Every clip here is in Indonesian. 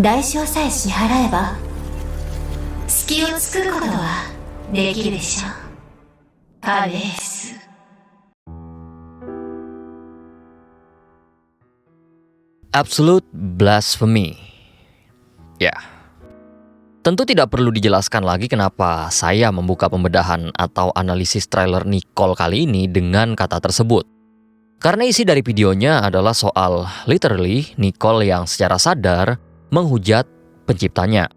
代償さえ支払えば隙を作ることはできるでしょう。カレース。Absolute blasphemy. Ya. Tentu tidak perlu dijelaskan lagi kenapa saya membuka pembedahan atau analisis trailer Nicole kali ini dengan kata tersebut. Karena isi dari videonya adalah soal literally Nicole yang secara sadar menghujat penciptanya.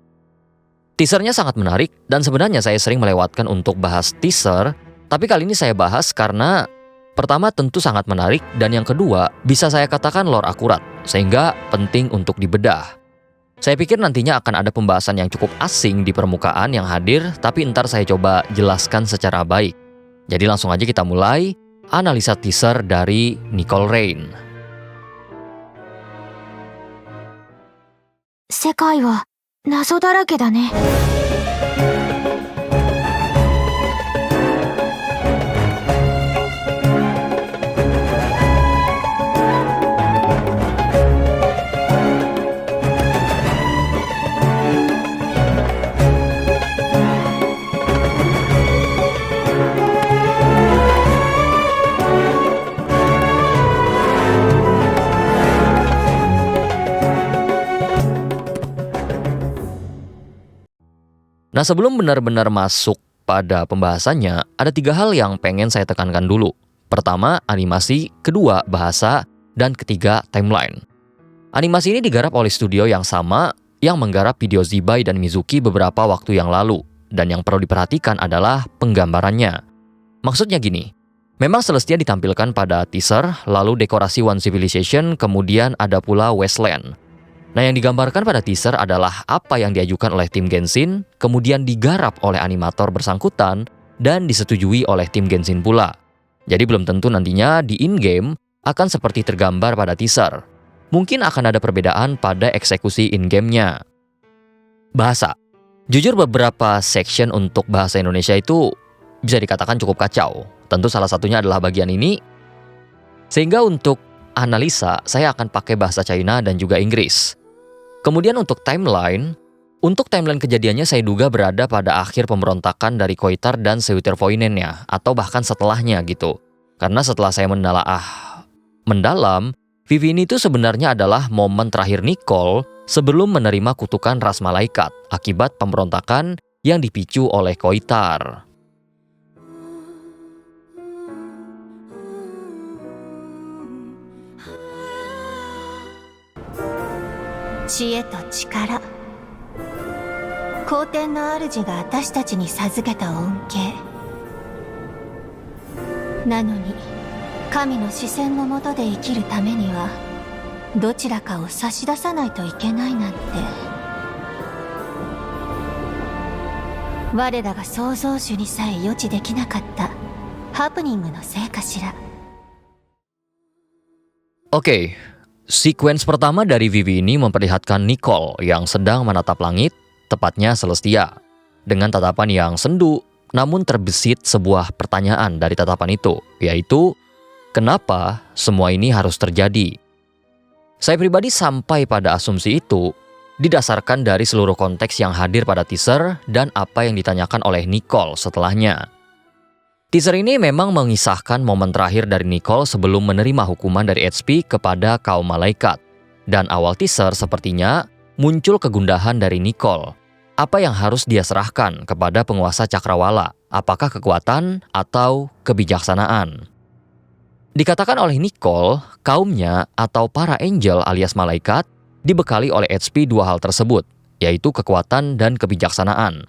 Teasernya sangat menarik dan sebenarnya saya sering melewatkan untuk bahas teaser, tapi kali ini saya bahas karena pertama tentu sangat menarik dan yang kedua bisa saya katakan lore akurat, sehingga penting untuk dibedah. Saya pikir nantinya akan ada pembahasan yang cukup asing di permukaan yang hadir, tapi ntar saya coba jelaskan secara baik. Jadi langsung aja kita mulai analisa teaser dari Nicole Rain. 世界は謎だらけだね。Nah, sebelum benar-benar masuk pada pembahasannya, ada 3 hal yang pengen saya tekankan dulu. Pertama, animasi, kedua, bahasa, dan ketiga, timeline. Animasi ini digarap oleh studio yang sama yang menggarap video Zibai dan Mizuki beberapa waktu yang lalu. Dan yang perlu diperhatikan adalah penggambarannya. Maksudnya gini, memang celestia ditampilkan pada teaser, lalu dekorasi One Civilization, kemudian ada pula Wasteland. Nah, yang digambarkan pada teaser adalah apa yang diajukan oleh tim Genshin, kemudian digarap oleh animator bersangkutan, dan disetujui oleh tim Genshin pula. Jadi belum tentu nantinya di in-game akan seperti tergambar pada teaser. Mungkin akan ada perbedaan pada eksekusi in-game-nya. Bahasa. Jujur beberapa section untuk bahasa Indonesia itu bisa dikatakan cukup kacau. Tentu salah satunya adalah bagian ini. Sehingga untuk analisa, saya akan pakai bahasa China dan juga Inggris. Kemudian untuk timeline kejadiannya saya duga berada pada akhir pemberontakan dari Koitar dan Seutervoinennya, atau bahkan setelahnya gitu. Karena setelah saya mendalam, Vivi ini tuh sebenarnya adalah momen terakhir Nicole sebelum menerima kutukan ras malaikat akibat pemberontakan yang dipicu oleh Koitar.知恵と力、皇天の主が私たちに授けた恩恵なのに、神の視線の下で生きるためにはどちらかを差し出さないといけないなんて、我らが創造主にさえ予知できなかったハプニングのせいかしら。 Oke. Sequence pertama dari Vivi ini memperlihatkan Nicole yang sedang menatap langit, tepatnya Celestia. Dengan tatapan yang sendu, namun terbesit sebuah pertanyaan dari tatapan itu, yaitu, kenapa semua ini harus terjadi? Saya pribadi sampai pada asumsi itu, didasarkan dari seluruh konteks yang hadir pada teaser dan apa yang ditanyakan oleh Nicole setelahnya. Teaser ini memang mengisahkan momen terakhir dari Nicole sebelum menerima hukuman dari HP kepada kaum malaikat. Dan awal teaser sepertinya muncul kegundahan dari Nicole. Apa yang harus dia serahkan kepada penguasa Cakrawala? Apakah kekuatan atau kebijaksanaan? Dikatakan oleh Nicole, kaumnya atau para angel alias malaikat dibekali oleh HP 2 hal tersebut, yaitu kekuatan dan kebijaksanaan.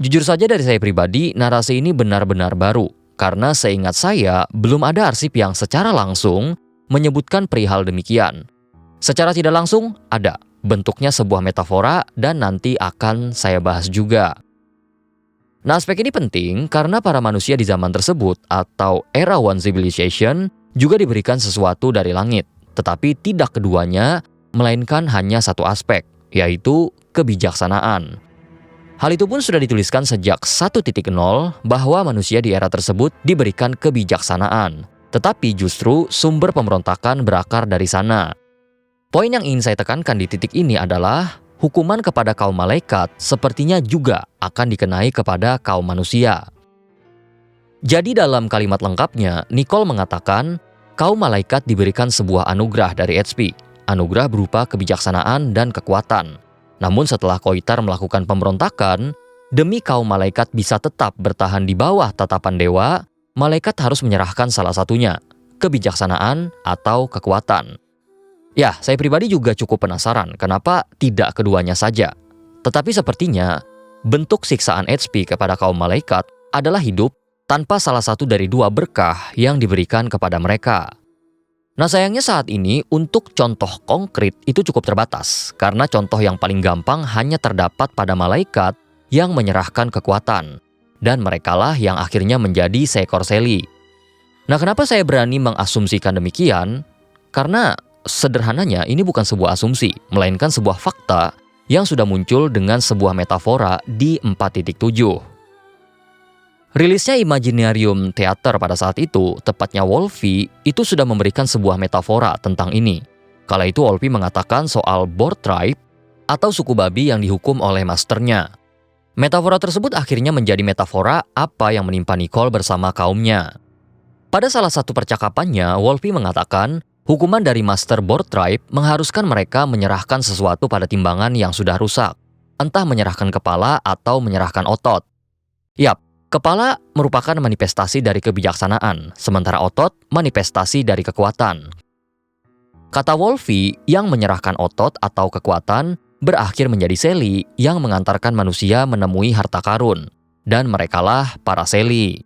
Jujur saja dari saya pribadi, narasi ini benar-benar baru, karena seingat saya belum ada arsip yang secara langsung menyebutkan perihal demikian. Secara tidak langsung, ada. Bentuknya sebuah metafora dan nanti akan saya bahas juga. Nah, aspek ini penting karena para manusia di zaman tersebut atau era One Civilization juga diberikan sesuatu dari langit, tetapi tidak keduanya, melainkan hanya satu aspek, yaitu kebijaksanaan. Hal itu pun sudah dituliskan sejak 1.0 bahwa manusia di era tersebut diberikan kebijaksanaan. Tetapi justru sumber pemberontakan berakar dari sana. Poin yang ingin saya tekankan di titik ini adalah hukuman kepada kaum malaikat sepertinya juga akan dikenai kepada kaum manusia. Jadi dalam kalimat lengkapnya, Nicole mengatakan kaum malaikat diberikan sebuah anugerah dari HP. Anugerah berupa kebijaksanaan dan kekuatan. Namun setelah Koitar melakukan pemberontakan, demi kaum malaikat bisa tetap bertahan di bawah tatapan dewa, malaikat harus menyerahkan salah satunya, kebijaksanaan atau kekuatan. Ya, saya pribadi juga cukup penasaran kenapa tidak keduanya saja. Tetapi sepertinya bentuk siksaan HP kepada kaum malaikat adalah hidup tanpa salah satu dari dua berkah yang diberikan kepada mereka. Nah sayangnya saat ini untuk contoh konkret itu cukup terbatas karena contoh yang paling gampang hanya terdapat pada malaikat yang menyerahkan kekuatan dan merekalah yang akhirnya menjadi seekor seli. Nah kenapa saya berani mengasumsikan demikian? Karena sederhananya ini bukan sebuah asumsi, melainkan sebuah fakta yang sudah muncul dengan sebuah metafora di 4.7. Rilisnya Imaginarium Theater pada saat itu, tepatnya Wolfie, itu sudah memberikan sebuah metafora tentang ini. Kala itu Wolfie mengatakan soal Boar Tribe atau suku babi yang dihukum oleh masternya. Metafora tersebut akhirnya menjadi metafora apa yang menimpa Nicole bersama kaumnya. Pada salah satu percakapannya, Wolfie mengatakan hukuman dari Master Boar Tribe mengharuskan mereka menyerahkan sesuatu pada timbangan yang sudah rusak, entah menyerahkan kepala atau menyerahkan otot. Yap, kepala merupakan manifestasi dari kebijaksanaan, sementara otot manifestasi dari kekuatan. Kata Wolfie, yang menyerahkan otot atau kekuatan berakhir menjadi seli yang mengantarkan manusia menemui harta karun, dan merekalah para seli.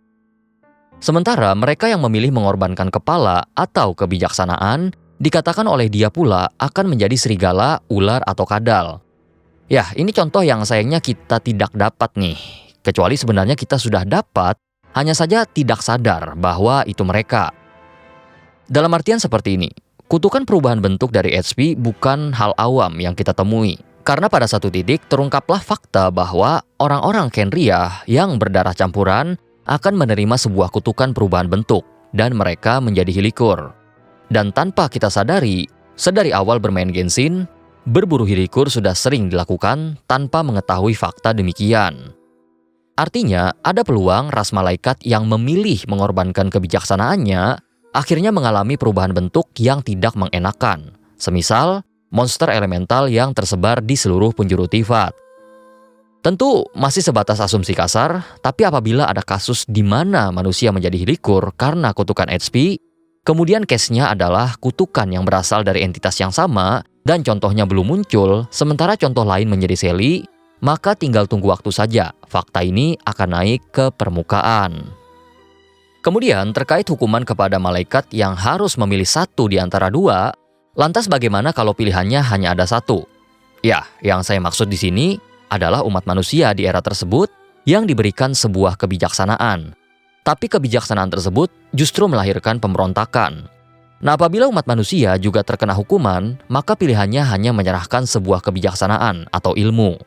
Sementara mereka yang memilih mengorbankan kepala atau kebijaksanaan, dikatakan oleh dia pula akan menjadi serigala, ular, atau kadal. Ya, ini contoh yang sayangnya kita tidak dapat nih. Kecuali sebenarnya kita sudah dapat, hanya saja tidak sadar bahwa itu mereka. Dalam artian seperti ini, kutukan perubahan bentuk dari HP bukan hal awam yang kita temui. Karena pada satu titik terungkaplah fakta bahwa orang-orang Khenria yang berdarah campuran akan menerima sebuah kutukan perubahan bentuk dan mereka menjadi hilikur. Dan tanpa kita sadari, sedari awal bermain Genshin, berburu hilikur sudah sering dilakukan tanpa mengetahui fakta demikian. Artinya, ada peluang ras malaikat yang memilih mengorbankan kebijaksanaannya akhirnya mengalami perubahan bentuk yang tidak mengenakan. Semisal, monster elemental yang tersebar di seluruh penjuru Tifat. Tentu masih sebatas asumsi kasar, tapi apabila ada kasus di mana manusia menjadi hilikur karena kutukan HP, kemudian case-nya adalah kutukan yang berasal dari entitas yang sama dan contohnya belum muncul, sementara contoh lain menjadi seli, maka tinggal tunggu waktu saja, fakta ini akan naik ke permukaan. Kemudian terkait hukuman kepada malaikat yang harus memilih satu di antara dua, lantas bagaimana kalau pilihannya hanya ada satu? Ya, yang saya maksud di sini adalah umat manusia di era tersebut yang diberikan sebuah kebijaksanaan. Tapi kebijaksanaan tersebut justru melahirkan pemberontakan. Nah, apabila umat manusia juga terkena hukuman, maka pilihannya hanya menyerahkan sebuah kebijaksanaan atau ilmu.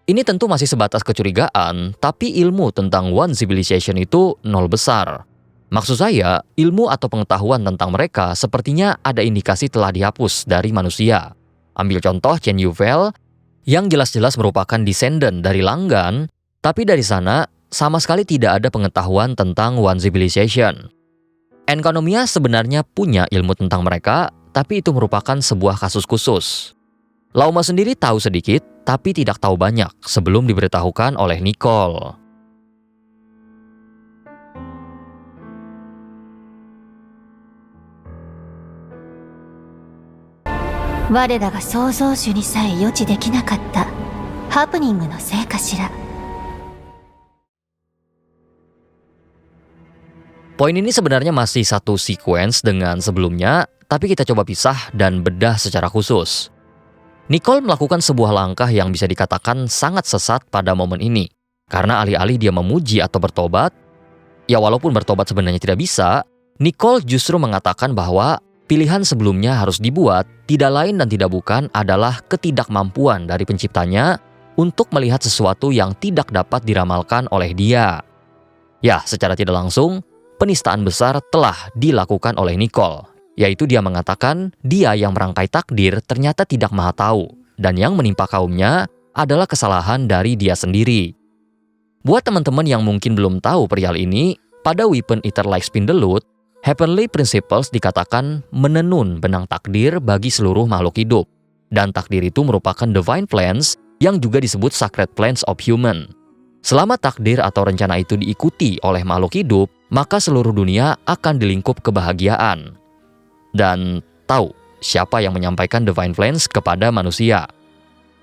Ini tentu masih sebatas kecurigaan, tapi ilmu tentang One Civilization itu nol besar. Maksud saya, ilmu atau pengetahuan tentang mereka sepertinya ada indikasi telah dihapus dari manusia. Ambil contoh Chen Yuvel, yang jelas-jelas merupakan descendant dari Langgan, tapi dari sana sama sekali tidak ada pengetahuan tentang One Civilization. Enkonomia sebenarnya punya ilmu tentang mereka, tapi itu merupakan sebuah kasus khusus. Lauma sendiri tahu sedikit, tapi tidak tahu banyak sebelum diberitahukan oleh Nicole.我らが創造主にさえ予知できなかったハプニングのせいかしら。Poin ini sebenarnya masih satu sequence dengan sebelumnya, tapi kita coba pisah dan bedah secara khusus. Nicole melakukan sebuah langkah yang bisa dikatakan sangat sesat pada momen ini. Karena alih-alih dia memuji atau bertobat, ya walaupun bertobat sebenarnya tidak bisa, Nicole justru mengatakan bahwa pilihan sebelumnya harus dibuat, tidak lain dan tidak bukan adalah ketidakmampuan dari penciptanya untuk melihat sesuatu yang tidak dapat diramalkan oleh dia. Ya, secara tidak langsung, penistaan besar telah dilakukan oleh Nicole. Yaitu dia mengatakan dia yang merangkai takdir ternyata tidak maha tahu. dan yang menimpa kaumnya adalah kesalahan dari dia sendiri. Buat teman-teman yang mungkin belum tahu perihal ini, pada Weapon Eater Like Spindelwood, Heavenly Principles dikatakan menenun benang takdir bagi seluruh makhluk hidup. Dan takdir itu merupakan divine plans yang juga disebut sacred plans of human. Selama takdir atau rencana itu diikuti oleh makhluk hidup, maka seluruh dunia akan dilingkup kebahagiaan. Dan tahu siapa yang menyampaikan divine plans kepada manusia?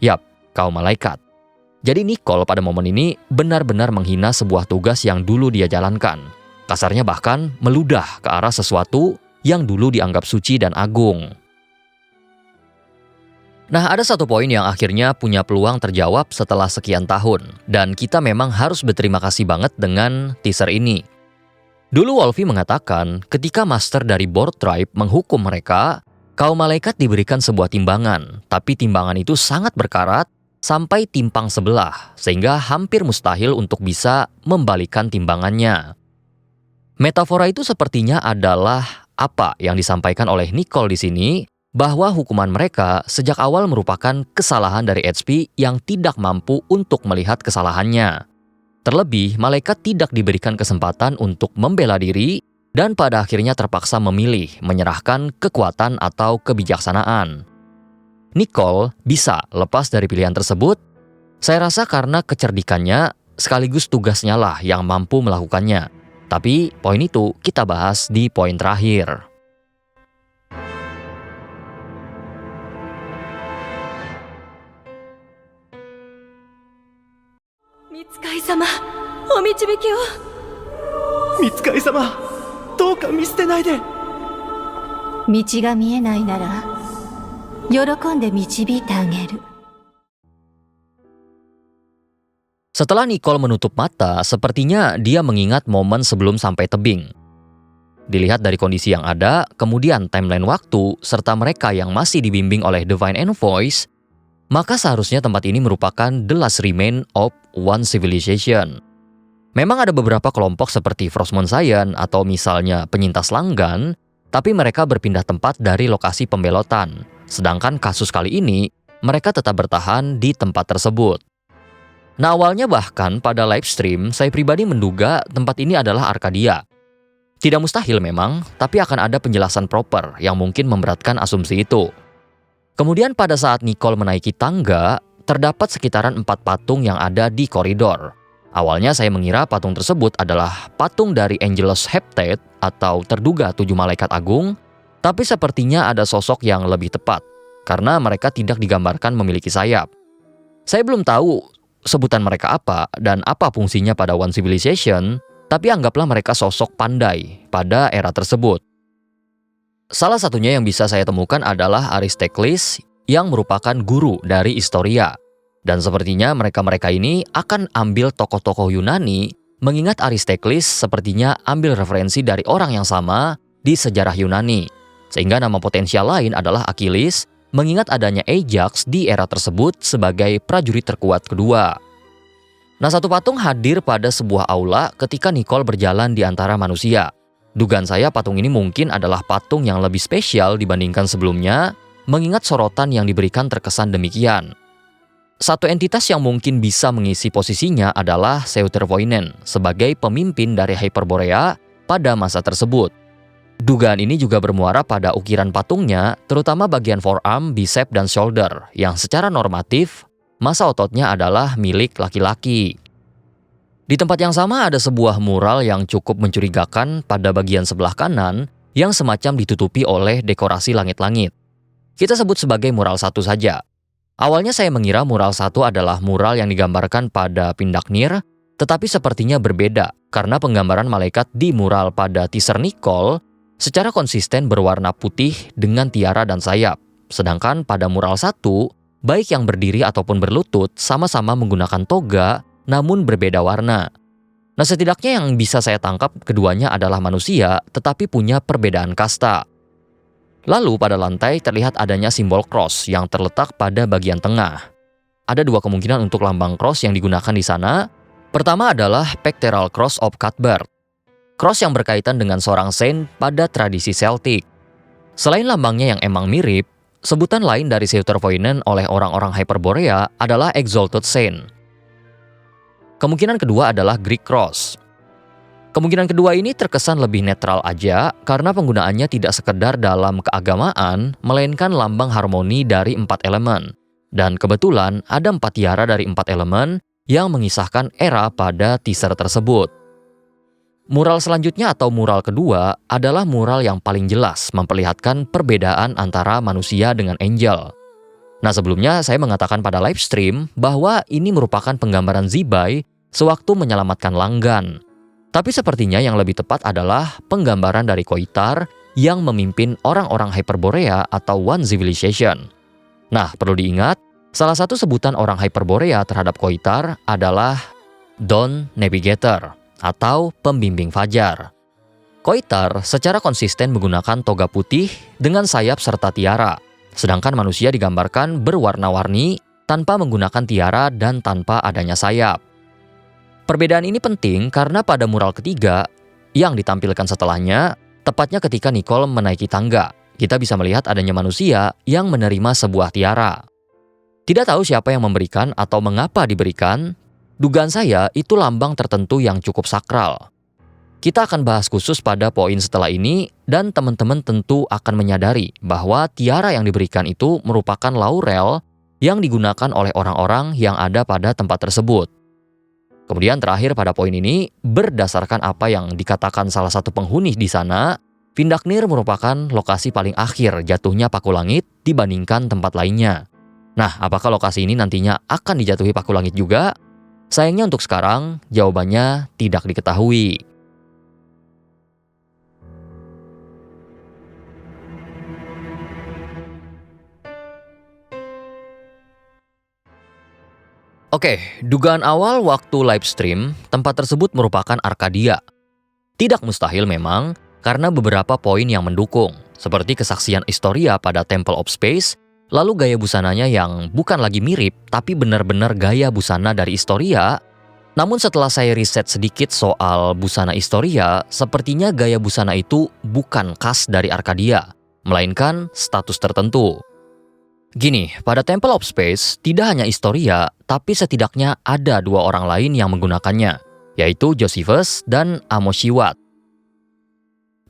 Yap, kaum malaikat. Jadi Nicole pada momen ini benar-benar menghina sebuah tugas yang dulu dia jalankan. Kasarnya bahkan meludah ke arah sesuatu yang dulu dianggap suci dan agung. Nah, ada satu poin yang akhirnya punya peluang terjawab setelah sekian tahun. Dan kita memang harus berterima kasih banget dengan teaser ini. Dulu Wolfie mengatakan ketika master dari Board Tribe menghukum mereka, kaum malaikat diberikan sebuah timbangan. Tapi timbangan itu sangat berkarat sampai timpang sebelah, sehingga hampir mustahil untuk bisa membalikan timbangannya. Metafora itu sepertinya adalah apa yang disampaikan oleh Nicole di sini, bahwa hukuman mereka sejak awal merupakan kesalahan dari HP yang tidak mampu untuk melihat kesalahannya. Terlebih, malaikat tidak diberikan kesempatan untuk membela diri dan pada akhirnya terpaksa memilih menyerahkan kekuatan atau kebijaksanaan. Nicole bisa lepas dari pilihan tersebut, saya rasa karena kecerdikannya sekaligus tugasnya lah yang mampu melakukannya. Tapi poin itu kita bahas di poin terakhir. Mitsukai-sama, お導きを。見つかい様、どうか見捨てないで。道が見えないなら喜んで導いてあげる。 Setelah Nicole menutup mata, sepertinya dia mengingat momen sebelum sampai tebing. Dilihat dari kondisi yang ada, kemudian timeline waktu, serta mereka yang masih dibimbing oleh Divine Envoys, maka seharusnya tempat ini merupakan the last remain of one civilization. Memang ada beberapa kelompok seperti Frostmourne Scion atau misalnya penyintas langgan, tapi mereka berpindah tempat dari lokasi pembelotan. Sedangkan kasus kali ini, mereka tetap bertahan di tempat tersebut. Nah, awalnya bahkan pada live stream, saya pribadi menduga tempat ini adalah Arcadia. Tidak mustahil memang, tapi akan ada penjelasan proper yang mungkin memberatkan asumsi itu. Kemudian pada saat Nicole menaiki tangga, terdapat sekitaran 4 patung yang ada di koridor. Awalnya saya mengira patung tersebut adalah patung dari Angelus Heptade atau terduga 7 malaikat agung, tapi sepertinya ada sosok yang lebih tepat, karena mereka tidak digambarkan memiliki sayap. Saya belum tahu sebutan mereka apa dan apa fungsinya pada One Civilization, tapi anggaplah mereka sosok pandai pada era tersebut. Salah satunya yang bisa saya temukan adalah Aristeklis yang merupakan guru dari Historia. Dan sepertinya mereka-mereka ini akan ambil tokoh-tokoh Yunani, mengingat Aristeklis sepertinya ambil referensi dari orang yang sama di sejarah Yunani. Sehingga nama potensial lain adalah Achilles, mengingat adanya Ajax di era tersebut sebagai prajurit terkuat kedua. Nah, satu patung hadir pada sebuah aula ketika Nicole berjalan di antara manusia. Dugaan saya patung ini mungkin adalah patung yang lebih spesial dibandingkan sebelumnya, mengingat sorotan yang diberikan terkesan demikian. Satu entitas yang mungkin bisa mengisi posisinya adalah Seutervoinen sebagai pemimpin dari Hyperborea pada masa tersebut. Dugaan ini juga bermuara pada ukiran patungnya, terutama bagian forearm, bicep, dan shoulder, yang secara normatif, massa ototnya adalah milik laki-laki. Di tempat yang sama ada sebuah mural yang cukup mencurigakan pada bagian sebelah kanan, yang semacam ditutupi oleh dekorasi langit-langit. Kita sebut sebagai mural 1 saja. Awalnya saya mengira mural 1 adalah mural yang digambarkan pada Pindaknir, tetapi sepertinya berbeda, karena penggambaran malaikat di mural pada teaser Nicole secara konsisten berwarna putih dengan tiara dan sayap. Sedangkan pada mural 1, baik yang berdiri ataupun berlutut sama-sama menggunakan toga namun berbeda warna. Nah, setidaknya yang bisa saya tangkap keduanya adalah manusia tetapi punya perbedaan kasta. Lalu pada lantai terlihat adanya simbol cross yang terletak pada bagian tengah. Ada 2 kemungkinan untuk lambang cross yang digunakan di sana. Pertama adalah Pectoral Cross of Cuthbert, cross yang berkaitan dengan seorang saint pada tradisi Celtic. Selain lambangnya yang emang mirip, Sebutan lain dari Suitervoinen oleh orang-orang Hyperborea adalah Exalted Saint. Kemungkinan kedua adalah Greek Cross. Kemungkinan kedua ini terkesan lebih netral aja karena penggunaannya tidak sekedar dalam keagamaan, melainkan lambang harmoni dari 4 elemen. Dan kebetulan ada 4 tiara dari 4 elemen yang mengisahkan era pada teaser tersebut. Mural selanjutnya atau mural kedua adalah mural yang paling jelas memperlihatkan perbedaan antara manusia dengan angel. Nah, sebelumnya saya mengatakan pada live stream bahwa ini merupakan penggambaran Zibai sewaktu menyelamatkan Langgan. Tapi sepertinya yang lebih tepat adalah penggambaran dari Koitar yang memimpin orang-orang Hyperborea atau One Civilization. Nah, perlu diingat, salah satu sebutan orang Hyperborea terhadap Koitar adalah Dawn Navigator atau pembimbing fajar. Koitar secara konsisten menggunakan toga putih dengan sayap serta tiara, sedangkan manusia digambarkan berwarna-warni tanpa menggunakan tiara dan tanpa adanya sayap. Perbedaan ini penting karena pada mural ketiga yang ditampilkan setelahnya, tepatnya ketika Nicole menaiki tangga, kita bisa melihat adanya manusia yang menerima sebuah tiara. Tidak tahu siapa yang memberikan atau mengapa diberikan. Dugaan saya itu lambang tertentu yang cukup sakral. Kita akan bahas khusus pada poin setelah ini dan teman-teman tentu akan menyadari bahwa tiara yang diberikan itu merupakan laurel yang digunakan oleh orang-orang yang ada pada tempat tersebut. Kemudian terakhir pada poin ini, berdasarkan apa yang dikatakan salah satu penghuni di sana, Vindaknir merupakan lokasi paling akhir jatuhnya paku langit dibandingkan tempat lainnya. Nah, apakah lokasi ini nantinya akan dijatuhi paku langit juga? Sayangnya untuk sekarang, jawabannya tidak diketahui. Oke, dugaan awal waktu live stream, tempat tersebut merupakan Arkadia. Tidak mustahil memang, karena beberapa poin yang mendukung, seperti kesaksian Historia pada Temple of Space, lalu gaya busananya yang bukan lagi mirip, tapi benar-benar gaya busana dari Historia. Namun setelah saya riset sedikit soal busana Historia, sepertinya gaya busana itu bukan khas dari Arkadia, melainkan status tertentu. Gini, pada Temple of Space tidak hanya Historia, tapi setidaknya ada 2 orang lain yang menggunakannya, yaitu Josephus dan Amoshiwat.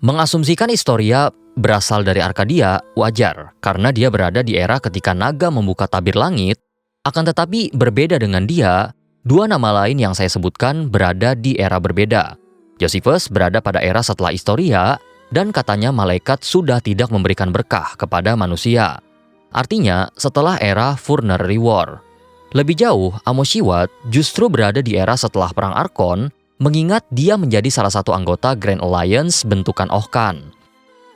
Mengasumsikan Historia berasal dari Arkadia wajar, karena dia berada di era ketika naga membuka tabir langit, akan tetapi berbeda dengan dia, 2 nama lain yang saya sebutkan berada di era berbeda. Josephus berada pada era setelah Historia, dan katanya malaikat sudah tidak memberikan berkah kepada manusia. Artinya, setelah era Funerary War. Lebih jauh, Amoshiwat justru berada di era setelah Perang Arkon, mengingat dia menjadi salah satu anggota Grand Alliance bentukan Ohkan.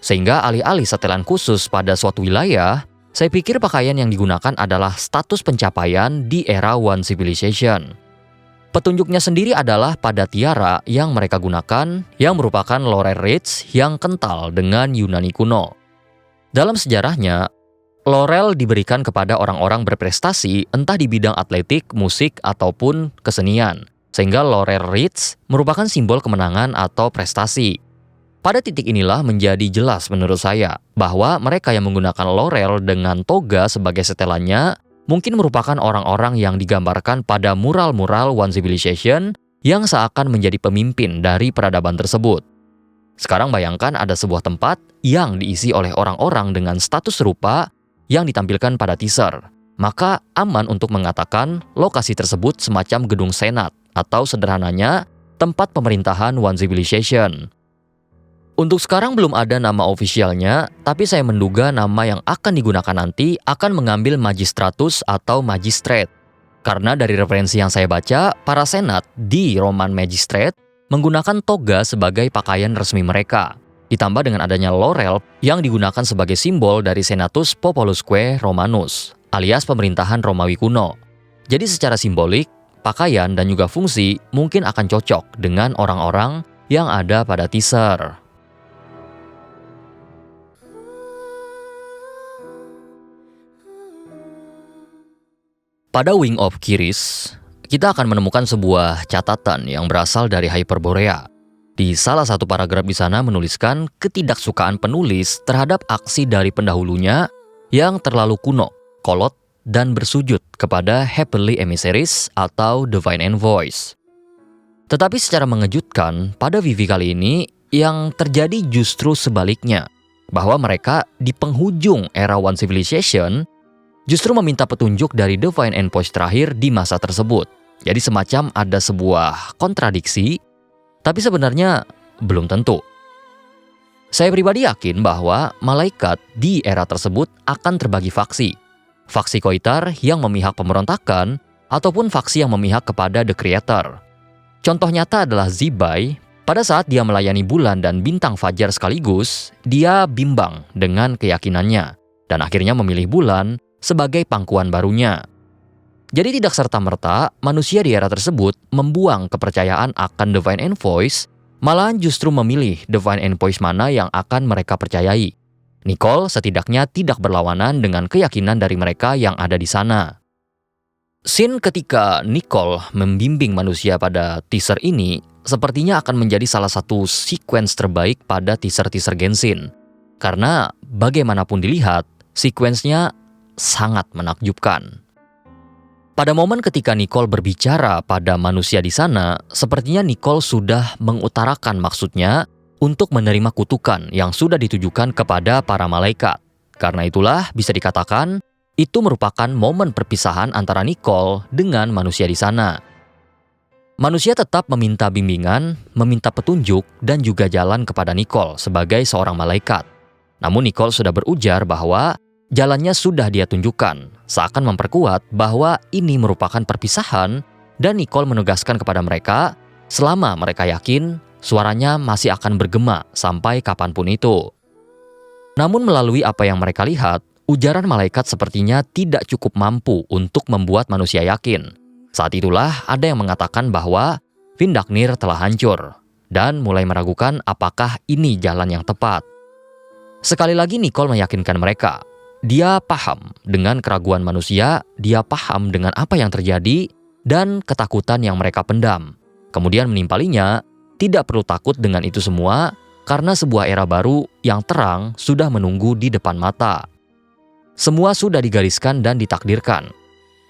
Sehingga alih-alih setelan khusus pada suatu wilayah, saya pikir pakaian yang digunakan adalah status pencapaian di era One Civilization. Petunjuknya sendiri adalah pada tiara yang mereka gunakan, yang merupakan laurel wreaths yang kental dengan Yunani kuno. Dalam sejarahnya, laurel diberikan kepada orang-orang berprestasi entah di bidang atletik, musik, ataupun kesenian. Sehingga laurel wreaths merupakan simbol kemenangan atau prestasi. Pada titik inilah menjadi jelas menurut saya bahwa mereka yang menggunakan laurel dengan toga sebagai setelannya mungkin merupakan orang-orang yang digambarkan pada mural-mural One Civilization yang seakan menjadi pemimpin dari peradaban tersebut. Sekarang bayangkan ada sebuah tempat yang diisi oleh orang-orang dengan status serupa yang ditampilkan pada teaser, maka aman untuk mengatakan lokasi tersebut semacam gedung senat atau sederhananya tempat pemerintahan One Civilization. Untuk sekarang belum ada nama ofisialnya, tapi saya menduga nama yang akan digunakan nanti akan mengambil magistratus atau magistrate. Karena dari referensi yang saya baca, para senat di Roman Magistrate menggunakan toga sebagai pakaian resmi mereka. Ditambah dengan adanya laurel yang digunakan sebagai simbol dari Senatus Populusque Romanus, alias pemerintahan Romawi kuno. Jadi secara simbolik, pakaian dan juga fungsi mungkin akan cocok dengan orang-orang yang ada pada teaser. Pada Wing of Kiris, kita akan menemukan sebuah catatan yang berasal dari Hyperborea. Di salah satu paragraf di sana menuliskan ketidaksukaan penulis terhadap aksi dari pendahulunya yang terlalu kuno, kolot, dan bersujud kepada Heavenly Emissaries atau Divine Envoys. Tetapi secara mengejutkan, pada Vivi kali ini yang terjadi justru sebaliknya, bahwa mereka di penghujung era One Civilization justru meminta petunjuk dari Divine Envoys terakhir di masa tersebut. Jadi semacam ada sebuah kontradiksi, tapi sebenarnya belum tentu. Saya pribadi yakin bahwa malaikat di era tersebut akan terbagi faksi. Faksi Koitar yang memihak pemberontakan, ataupun faksi yang memihak kepada The Creator. Contoh nyata adalah Zibai. Pada saat dia melayani bulan dan bintang fajar sekaligus, dia bimbang dengan keyakinannya, dan akhirnya memilih bulan sebagai pangkuan barunya. Jadi tidak serta-merta manusia di era tersebut membuang kepercayaan akan Divine Envoys, malahan justru memilih Divine Envoys mana yang akan mereka percayai. Nicole setidaknya tidak berlawanan dengan keyakinan dari mereka yang ada di sana. Scene ketika Nicole membimbing manusia pada teaser ini sepertinya akan menjadi salah satu sequence terbaik pada teaser-teaser Genshin. Karena bagaimanapun dilihat, sequence-nya sangat menakjubkan. Pada momen ketika Nicole berbicara pada manusia di sana, sepertinya Nicole sudah mengutarakan maksudnya untuk menerima kutukan yang sudah ditujukan kepada para malaikat. Karena itulah bisa dikatakan itu merupakan momen perpisahan antara Nicole dengan manusia di sana. Manusia tetap meminta bimbingan, meminta petunjuk, dan juga jalan kepada Nicole sebagai seorang malaikat. Namun Nicole sudah berujar bahwa jalannya sudah dia tunjukkan, seakan memperkuat bahwa ini merupakan perpisahan, dan Nicole menegaskan kepada mereka, selama mereka yakin, suaranya masih akan bergema sampai kapanpun itu. Namun melalui apa yang mereka lihat, ujaran malaikat sepertinya tidak cukup mampu untuk membuat manusia yakin. Saat itulah ada yang mengatakan bahwa Vindaknir telah hancur, dan mulai meragukan apakah ini jalan yang tepat. Sekali lagi Nicole meyakinkan mereka. Dia paham dengan keraguan manusia, dia paham dengan apa yang terjadi, dan ketakutan yang mereka pendam. Kemudian menimpalinya, tidak perlu takut dengan itu semua, karena sebuah era baru yang terang sudah menunggu di depan mata. Semua sudah digariskan dan ditakdirkan.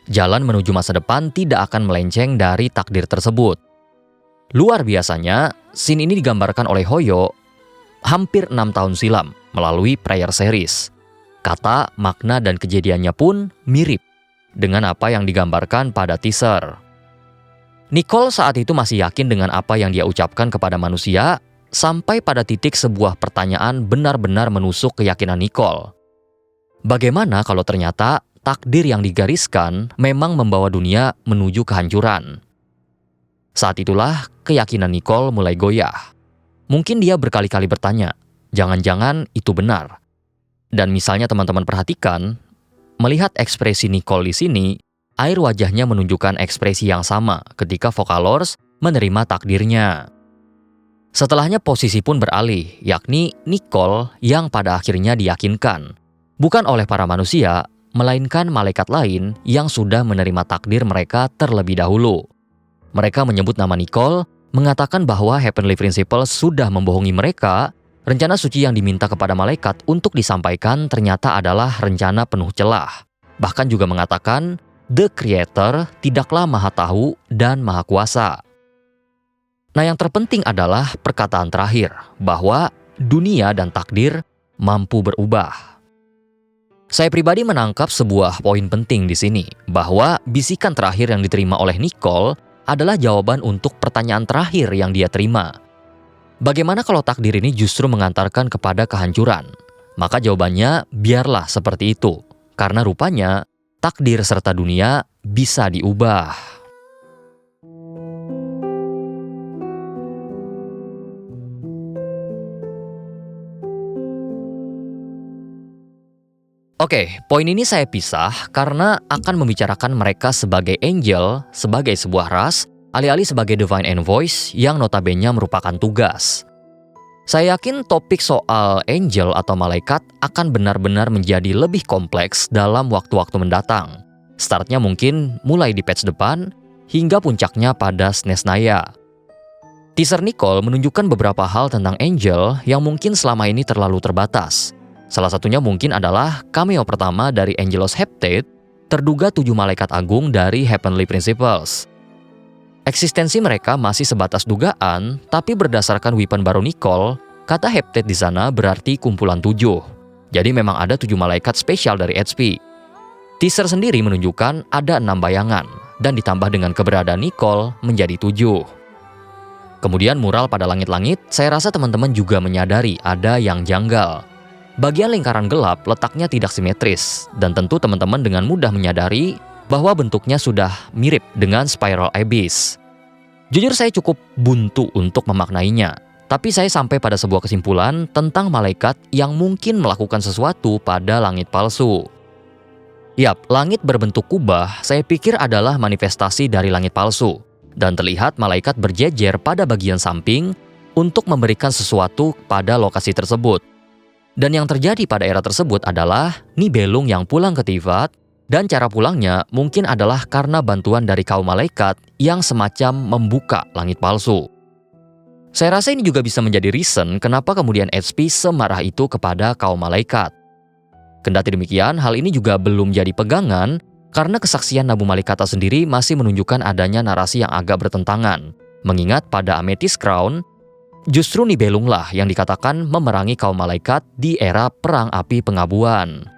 Jalan menuju masa depan tidak akan melenceng dari takdir tersebut. Luar biasanya, scene ini digambarkan oleh Hoyo hampir 6 tahun silam melalui prayer series. Kata, makna, dan kejadiannya pun mirip dengan apa yang digambarkan pada teaser. Nicole saat itu masih yakin dengan apa yang dia ucapkan kepada manusia, sampai pada titik sebuah pertanyaan benar-benar menusuk keyakinan Nicole. Bagaimana kalau ternyata takdir yang digariskan memang membawa dunia menuju kehancuran? Saat itulah keyakinan Nicole mulai goyah. Mungkin dia berkali-kali bertanya, jangan-jangan itu benar. Dan misalnya teman-teman perhatikan, melihat ekspresi Nicole di sini, air wajahnya menunjukkan ekspresi yang sama ketika Vocalors menerima takdirnya. Setelahnya posisi pun beralih, yakni Nicole yang pada akhirnya diyakinkan. Bukan oleh para manusia, melainkan malaikat lain yang sudah menerima takdir mereka terlebih dahulu. Mereka menyebut nama Nicole, mengatakan bahwa Heavenly Principles sudah membohongi mereka. Rencana suci yang diminta kepada malaikat untuk disampaikan ternyata adalah rencana penuh celah. Bahkan juga mengatakan, The Creator tidaklah maha tahu dan maha kuasa. Nah, yang terpenting adalah perkataan terakhir, bahwa dunia dan takdir mampu berubah. Saya pribadi menangkap sebuah poin penting di sini, bahwa bisikan terakhir yang diterima oleh Nicole adalah jawaban untuk pertanyaan terakhir yang dia terima. Bagaimana kalau takdir ini justru mengantarkan kepada kehancuran? Maka jawabannya biarlah seperti itu, karena rupanya takdir serta dunia bisa diubah. Oke, poin ini saya pisah karena akan membicarakan mereka sebagai angel, sebagai sebuah ras, alih-alih sebagai divine envoys yang notabene merupakan tugas. Saya yakin topik soal angel atau malaikat akan benar-benar menjadi lebih kompleks dalam waktu-waktu mendatang. Startnya mungkin mulai di patch depan, hingga puncaknya pada SNES Naya. Teaser Nicole menunjukkan beberapa hal tentang angel yang mungkin selama ini terlalu terbatas. Salah satunya mungkin adalah cameo pertama dari Angelos Heptate, terduga 7 malaikat agung dari Heavenly Principles. Eksistensi mereka masih sebatas dugaan, tapi berdasarkan weapon baru Nicole, kata Heptate di sana berarti kumpulan 7. Jadi memang ada 7 malaikat spesial dari HP. Teaser sendiri menunjukkan ada 6 bayangan, dan ditambah dengan keberadaan Nicole menjadi 7. Kemudian mural pada langit-langit, saya rasa teman-teman juga menyadari ada yang janggal. Bagian lingkaran gelap letaknya tidak simetris, dan tentu teman-teman dengan mudah menyadari bahwa bentuknya sudah mirip dengan Spiral Abyss. Jujur saya cukup buntu untuk memaknainya, tapi saya sampai pada sebuah kesimpulan tentang malaikat yang mungkin melakukan sesuatu pada langit palsu. Yap, langit berbentuk kubah saya pikir adalah manifestasi dari langit palsu, dan terlihat malaikat berjejer pada bagian samping untuk memberikan sesuatu pada lokasi tersebut. Dan yang terjadi pada era tersebut adalah Nibelung yang pulang ke Tivat, dan cara pulangnya mungkin adalah karena bantuan dari kaum malaikat yang semacam membuka langit palsu. Saya rasa ini juga bisa menjadi reason kenapa kemudian HP semarah itu kepada kaum malaikat. Kendati demikian, hal ini juga belum jadi pegangan karena kesaksian Nabu Malikata sendiri masih menunjukkan adanya narasi yang agak bertentangan. Mengingat pada Amethyst Crown, justru Nibelunglah yang dikatakan memerangi kaum malaikat di era Perang Api Pengabuan.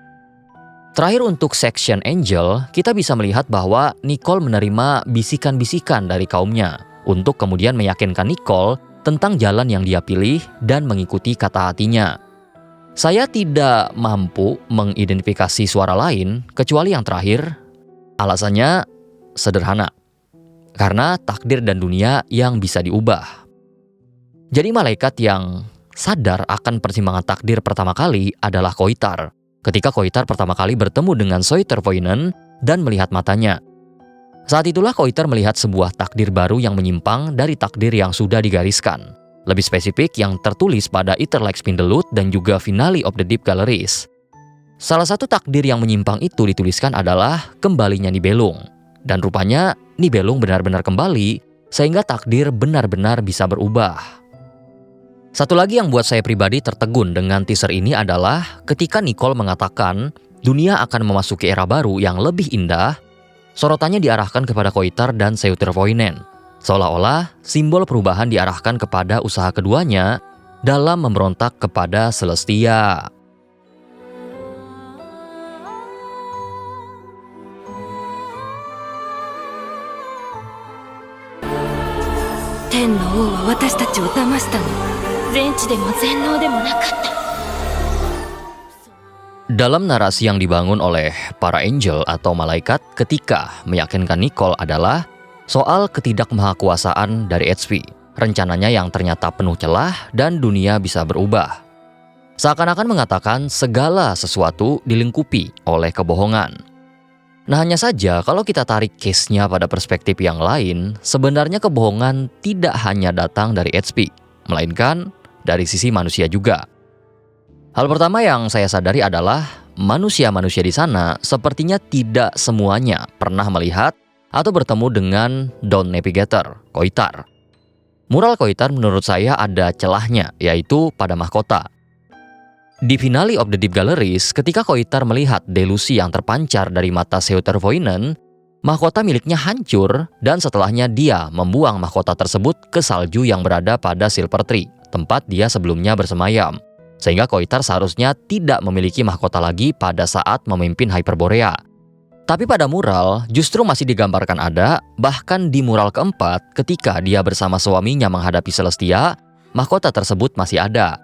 Terakhir untuk Section Angel, kita bisa melihat bahwa Nicole menerima bisikan-bisikan dari kaumnya untuk kemudian meyakinkan Nicole tentang jalan yang dia pilih dan mengikuti kata hatinya. Saya tidak mampu mengidentifikasi suara lain kecuali yang terakhir. Alasannya sederhana, karena takdir dan dunia yang bisa diubah. Jadi malaikat yang sadar akan persimpangan takdir pertama kali adalah Koitar. Ketika Koitar pertama kali bertemu dengan Soitervoinen dan melihat matanya. Saat itulah Koitar melihat sebuah takdir baru yang menyimpang dari takdir yang sudah digariskan. Lebih spesifik yang tertulis pada Etherlike Spindelwood dan juga Finale of the Deep Galleries. Salah satu takdir yang menyimpang itu dituliskan adalah kembalinya Nibelung. Dan rupanya Nibelung benar-benar kembali sehingga takdir benar-benar bisa berubah. Satu lagi yang buat saya pribadi tertegun dengan teaser ini adalah ketika Nicole mengatakan dunia akan memasuki era baru yang lebih indah, sorotannya diarahkan kepada Koitar dan Soitervoinen. Seolah-olah simbol perubahan diarahkan kepada usaha keduanya dalam memberontak kepada Celestia. Dalam narasi yang dibangun oleh para angel atau malaikat ketika meyakinkan Nicole adalah soal ketidakmahakuasaan dari HP, rencananya yang ternyata penuh celah dan dunia bisa berubah. Seakan-akan mengatakan segala sesuatu dilingkupi oleh kebohongan. Nah hanya saja kalau kita tarik case-nya pada perspektif yang lain, sebenarnya kebohongan tidak hanya datang dari HP, melainkan dari sisi manusia juga. Hal pertama yang saya sadari adalah manusia-manusia di sana sepertinya tidak semuanya pernah melihat atau bertemu dengan Dawn Navigator, Koitar. Mural Koitar menurut saya ada celahnya, yaitu pada mahkota. Di Finale of the Deep Galleries, ketika Koitar melihat delusi yang terpancar dari mata Soitervoinen, mahkota miliknya hancur dan setelahnya dia membuang mahkota tersebut ke salju yang berada pada Silver Tree, tempat dia sebelumnya bersemayam. Sehingga Koitar seharusnya tidak memiliki mahkota lagi pada saat memimpin Hyperborea. Tapi pada mural justru masih digambarkan ada, bahkan di mural keempat ketika dia bersama suaminya menghadapi Celestia, mahkota tersebut masih ada.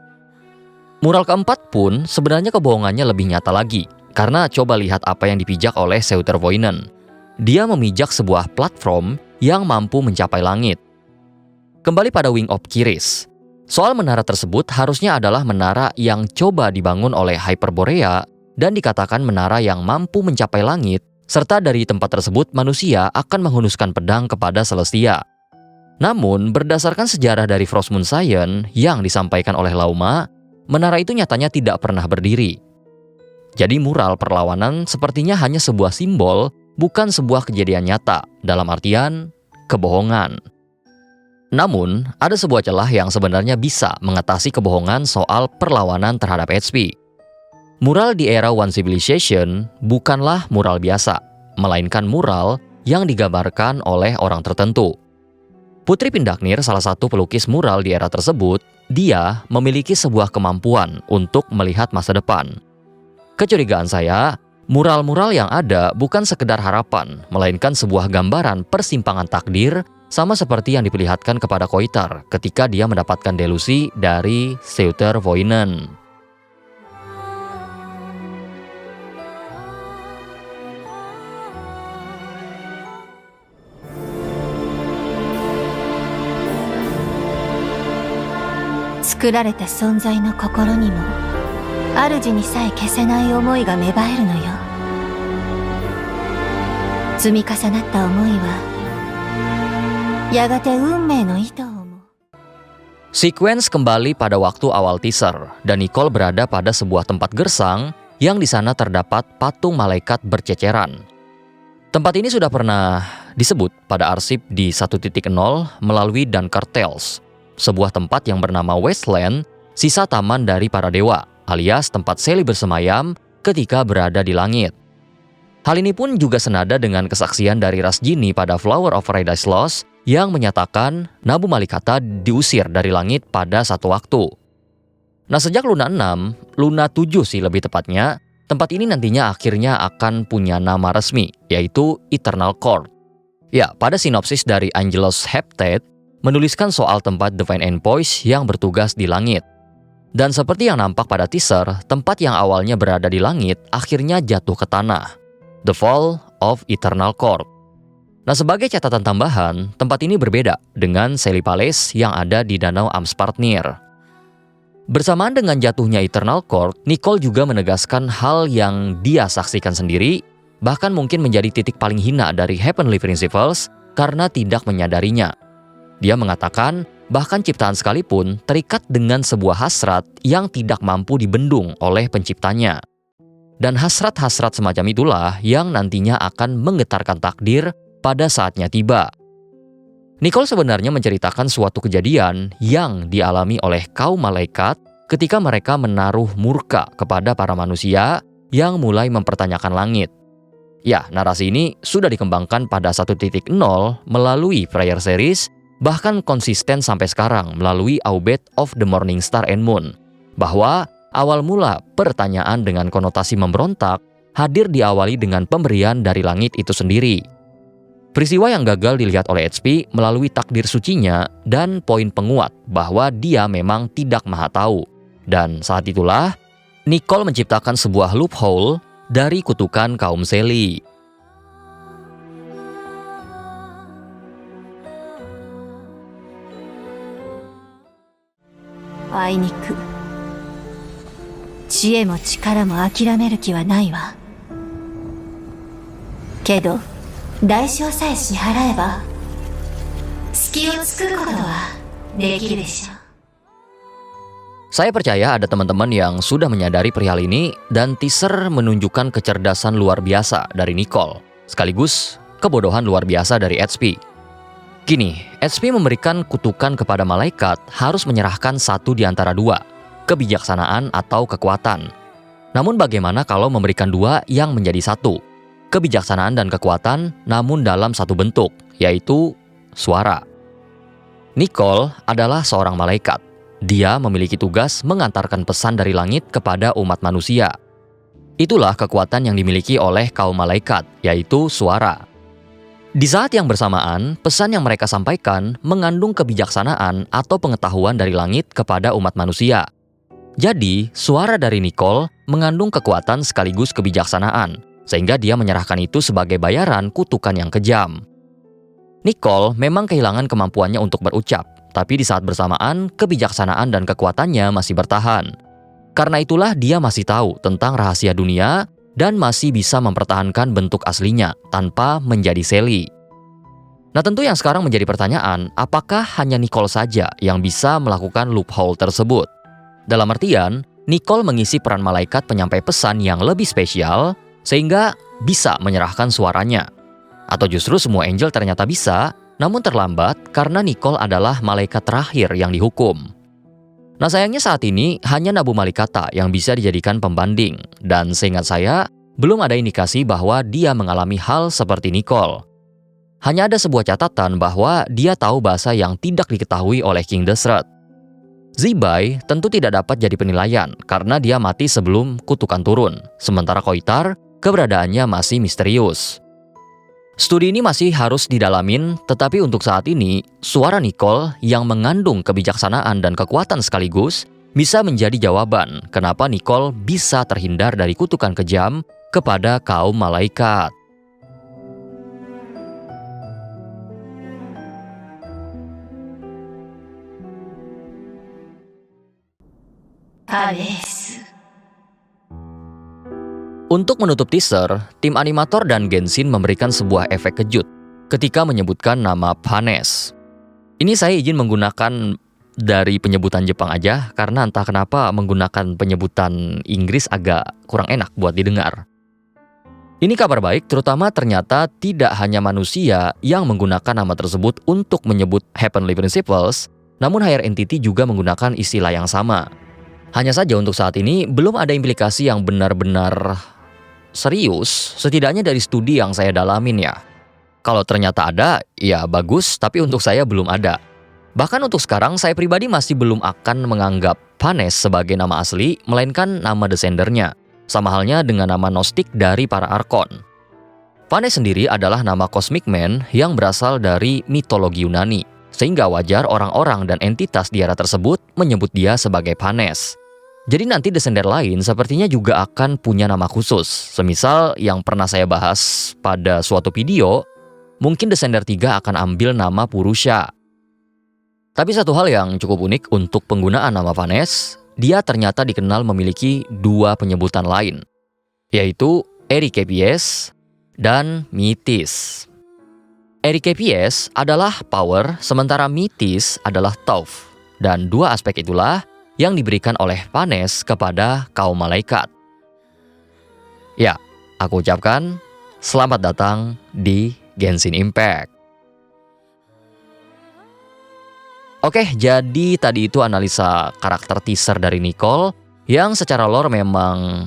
Mural keempat pun sebenarnya kebohongannya lebih nyata lagi, karena coba lihat apa yang dipijak oleh Soitervoinen. Dia memijak sebuah platform yang mampu mencapai langit. Kembali pada Wing of Kiris. Soal menara tersebut harusnya adalah menara yang coba dibangun oleh Hyperborea dan dikatakan menara yang mampu mencapai langit, serta dari tempat tersebut manusia akan menghunuskan pedang kepada Celestia. Namun, berdasarkan sejarah dari Frost Moon Science yang disampaikan oleh Lauma, menara itu nyatanya tidak pernah berdiri. Jadi mural perlawanan sepertinya hanya sebuah simbol, bukan sebuah kejadian nyata, dalam artian kebohongan. Namun, ada sebuah celah yang sebenarnya bisa mengatasi kebohongan soal perlawanan terhadap HP. Mural di era One Civilization bukanlah mural biasa, melainkan mural yang digambarkan oleh orang tertentu. Putri Pindagnir, salah satu pelukis mural di era tersebut, dia memiliki sebuah kemampuan untuk melihat masa depan. Kecurigaan saya, mural-mural yang ada bukan sekedar harapan, melainkan sebuah gambaran persimpangan takdir, sama seperti yang diperlihatkan kepada Koitar ketika dia mendapatkan delusi dari Seutervoinen.作られた存在の心にも主にさえ消せない思いが芽生えるのよ。積み重なった思いはやがて運命の糸をも。Sequence kembali pada waktu awal teaser, dan Nicole berada pada sebuah tempat gersang yang di sana terdapat patung malaikat berceceran. Tempat ini sudah pernah disebut pada arsip di 1.0 melalui Dunkard Tales, sebuah tempat yang bernama Wasteland, sisa taman dari para dewa, alias tempat Sally bersemayam ketika berada di langit. Hal ini pun juga senada dengan kesaksian dari Ras Jinni pada Flower of Paradise Lost yang menyatakan Nabu Malikata diusir dari langit pada satu waktu. Nah, sejak Luna 6, Luna 7 sih lebih tepatnya, tempat ini nantinya akhirnya akan punya nama resmi, yaitu Eternal Court. Ya, pada sinopsis dari Angelos Heptate, menuliskan soal tempat Divine Endpoints yang bertugas di langit. Dan seperti yang nampak pada teaser, tempat yang awalnya berada di langit akhirnya jatuh ke tanah. The Fall of Eternal Court. Nah, sebagai catatan tambahan, tempat ini berbeda dengan Sally Palace yang ada di Danau Amspartnir. Bersamaan dengan jatuhnya Eternal Court, Nicole juga menegaskan hal yang dia saksikan sendiri, bahkan mungkin menjadi titik paling hina dari Heavenly Principles karena tidak menyadarinya. Dia mengatakan bahkan ciptaan sekalipun terikat dengan sebuah hasrat yang tidak mampu dibendung oleh penciptanya. Dan hasrat-hasrat semacam itulah yang nantinya akan menggetarkan takdir pada saatnya tiba. Nicole sebenarnya menceritakan suatu kejadian yang dialami oleh kaum malaikat ketika mereka menaruh murka kepada para manusia yang mulai mempertanyakan langit. Ya, narasi ini sudah dikembangkan pada 1.0 melalui Prayer Series, bahkan konsisten sampai sekarang melalui Aubade of the Morning Star and Moon, bahwa awal mula pertanyaan dengan konotasi memberontak hadir diawali dengan pemberian dari langit itu sendiri. Peristiwa yang gagal dilihat oleh HP melalui takdir sucinya dan poin penguat bahwa dia memang tidak maha tahu. Dan saat itulah, Nicole menciptakan sebuah loophole dari kutukan kaum Sally. Ainiku, 知恵も力も諦める気はないわ。けど、代償さえ支払えば、隙を作ることはできるでしょう。 Saya percaya ada teman-teman yang sudah menyadari perihal ini dan teaser menunjukkan kecerdasan luar biasa dari Nicole, sekaligus kebodohan luar biasa dari HP. Gini, HP memberikan kutukan kepada malaikat harus menyerahkan satu di antara dua, kebijaksanaan atau kekuatan. Namun bagaimana kalau memberikan dua yang menjadi satu, kebijaksanaan dan kekuatan namun dalam satu bentuk, yaitu suara. Nicole adalah seorang malaikat. Dia memiliki tugas mengantarkan pesan dari langit kepada umat manusia. Itulah kekuatan yang dimiliki oleh kaum malaikat, yaitu suara. Di saat yang bersamaan, pesan yang mereka sampaikan mengandung kebijaksanaan atau pengetahuan dari langit kepada umat manusia. Jadi, suara dari Nicole mengandung kekuatan sekaligus kebijaksanaan, sehingga dia menyerahkan itu sebagai bayaran kutukan yang kejam. Nicole memang kehilangan kemampuannya untuk berucap, tapi di saat bersamaan, kebijaksanaan dan kekuatannya masih bertahan. Karena itulah dia masih tahu tentang rahasia dunia dan masih bisa mempertahankan bentuk aslinya tanpa menjadi Sally. Nah, tentu yang sekarang menjadi pertanyaan, apakah hanya Nicole saja yang bisa melakukan loophole tersebut? Dalam artian, Nicole mengisi peran malaikat penyampai pesan yang lebih spesial sehingga bisa menyerahkan suaranya. Atau justru semua angel ternyata bisa, namun terlambat karena Nicole adalah malaikat terakhir yang dihukum. Nah sayangnya saat ini hanya Nabu Malikata yang bisa dijadikan pembanding. Dan seingat saya, belum ada indikasi bahwa dia mengalami hal seperti Nicole. Hanya ada sebuah catatan bahwa dia tahu bahasa yang tidak diketahui oleh King Deshret. Zibai tentu tidak dapat jadi penilaian karena dia mati sebelum kutukan turun. Sementara Koitar, keberadaannya masih misterius. Studi ini masih harus didalamin, tetapi untuk saat ini, suara Nicole yang mengandung kebijaksanaan dan kekuatan sekaligus bisa menjadi jawaban kenapa Nicole bisa terhindar dari kutukan kejam kepada kaum malaikat. Untuk menutup teaser, tim animator dan Genshin memberikan sebuah efek kejut ketika menyebutkan nama Panes. Ini saya izin menggunakan dari penyebutan Jepang aja karena entah kenapa menggunakan penyebutan Inggris agak kurang enak buat didengar. Ini kabar baik, terutama ternyata tidak hanya manusia yang menggunakan nama tersebut untuk menyebut Heavenly Principles, namun higher entity juga menggunakan istilah yang sama. Hanya saja untuk saat ini belum ada implikasi yang benar-benar serius, setidaknya dari studi yang saya dalamin ya. Kalau ternyata ada, ya bagus, tapi untuk saya belum ada. Bahkan untuk sekarang, saya pribadi masih belum akan menganggap Panes sebagai nama asli, melainkan nama desendernya. Sama halnya dengan nama Gnostik dari para Archon. Panes sendiri adalah nama Cosmic Man yang berasal dari mitologi Yunani, sehingga wajar orang-orang dan entitas di era tersebut menyebut dia sebagai Panes. Jadi nanti desender lain sepertinya juga akan punya nama khusus. Semisal yang pernah saya bahas pada suatu video, mungkin desender 3 akan ambil nama Purusha. Tapi satu hal yang cukup unik untuk penggunaan nama Panes, dia ternyata dikenal memiliki 2 penyebutan lain, yaitu Erikepies dan Mythis. Erikepies adalah power, sementara Mythis adalah Thoth. Dan 2 aspek itulah yang diberikan oleh Panes kepada kaum malaikat. Ya, aku ucapkan selamat datang di Genshin Impact. Oke, jadi tadi itu analisa karakter teaser dari Nicole yang secara lore memang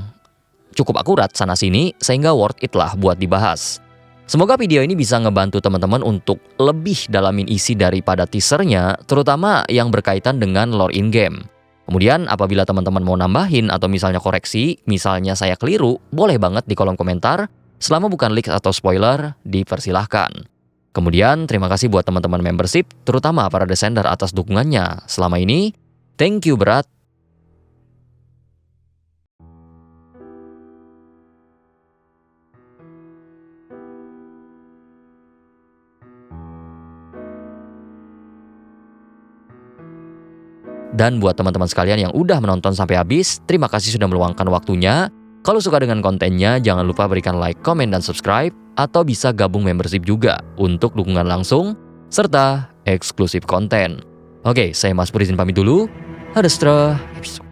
cukup akurat sana-sini sehingga worth it lah buat dibahas. Semoga video ini bisa ngebantu teman-teman untuk lebih dalamin isi daripada teasernya, terutama yang berkaitan dengan lore in-game. Kemudian apabila teman-teman mau nambahin atau misalnya koreksi, misalnya saya keliru, boleh banget di kolom komentar. Selama bukan leak atau spoiler, dipersilahkan. Kemudian terima kasih buat teman-teman membership, terutama para desender atas dukungannya selama ini. Thank you berat. Dan buat teman-teman sekalian yang udah menonton sampai habis, terima kasih sudah meluangkan waktunya. Kalau suka dengan kontennya, jangan lupa berikan like, komen, dan subscribe. Atau bisa gabung membership juga untuk dukungan langsung, serta eksklusif konten. Oke, saya Mas Pur izin pamit dulu. Ada setelah episode.